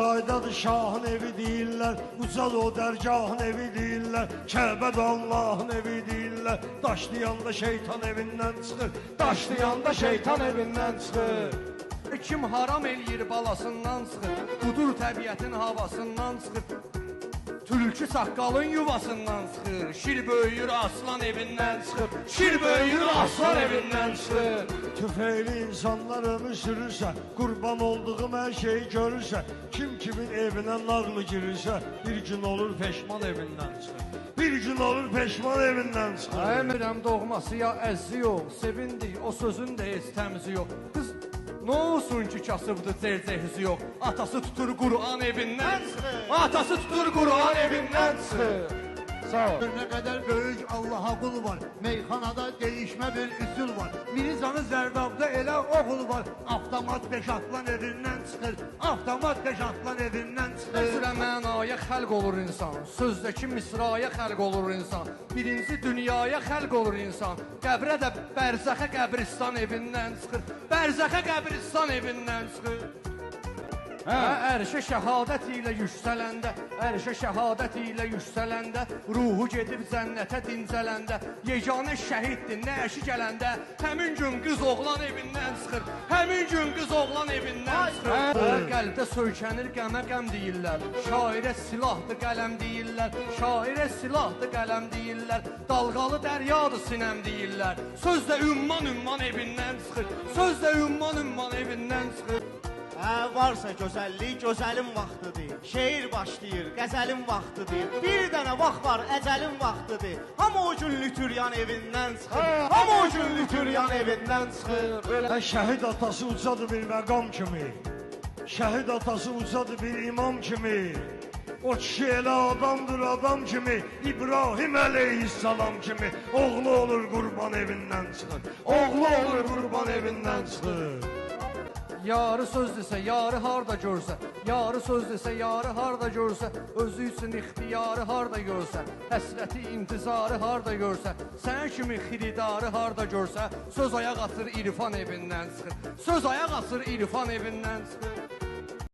Aydadır şahın evi deyirlər, ucal o dərgahın evi deyirlər, Kəbədə Allahın evi deyirlər, daşlayanda şeytan evindən çıxır, daşlayanda şeytan evindən çıxır. Kim haram eləyir balasından çıxır, qudur təbiətin havasından çıxır, tülkü saqqalın yuvasından çıxır, şir böyüyür aslan evindən çıxır, şir böyüyür aslan evindən çıxır. Tüfeğli insanlar ömür sürürsə, qurban olduğum hər şeyi görürsə, kim kimin evinə nağlı girirsə, bir gün olur peşman evindən çıxır. Bir gün olur peşman evindən çıxır. Əmirəm doğması ya əzzi yox, sevindik, o sözün də heç təmizi yox. Qız nə olsun ki kasıbdır zerzehizi yox, atası tutur Qur'an evindən çıxır, atası tutur Qur'an evindən çıxır. Sağ ol. Ne kadar böyük Allah'a kul var. Meyxanada değişme bir üsul var. Mirizanı zərdabda elə oğul var. Avtomat 5 atlan evindən çıxır. Avtomat 5 atlan evindən çıxır. Sürə mənaya xəlq olur insan, sözdəki misraya xəlq olur insan, birinci dünyaya xəlq olur insan, qəbrə də bərzəxə qəbristan evindən çıxır, bərzəxə qəbristan evindən çıxır. Ərşə şəhadət ilə yüksələndə, ərşə şəhadət ilə yüksələndə, ruhu gedib cənnətə dincələndə, yeganə şəhiddir nəşi gələndə, həmin gün qız oğlan evindən çıxır, həmin gün qız oğlan evindən çıxır. Qəlbdə söykənir qəmə qəm deyirlər, şairə silahdır qələm deyirlər, şairə silahdır qələm deyirlər, dalğalı dəryadır sinəm deyirlər, sözdə ümman evindən çıxır, sözdə ümman evindən çıxır. Varsa gözəllik, gözəlin vaxtıdır. Şeir başlayır, qəzəlin vaxtıdır. Bir dənə vaxt var, əcəlin vaxtıdır. Hamı o gün lütüryan evindən çıxır. Hamı o gün lütüryan evindən çıxır. Şəhid atası ucadır bir məqam kimi, şəhid atası ucadır bir imam kimi. O kişi elə adamdır adam kimi, İbrahim əleyhissalam kimi. Oğlu olur qurban evindən çıxır, oğlu olur qurban evindən çıxır. Yarı söz desə, yarı harda görsə, yarı söz desə, yarı harda görsə, özü üçün ixtiyarı harda görsə, həsrəti, intizarı harda görsə, sən kimi xiridarı harda görsə, söz ayaq atır İrfan evindən çıxır, söz ayaq atır İrfan evindən çıxır.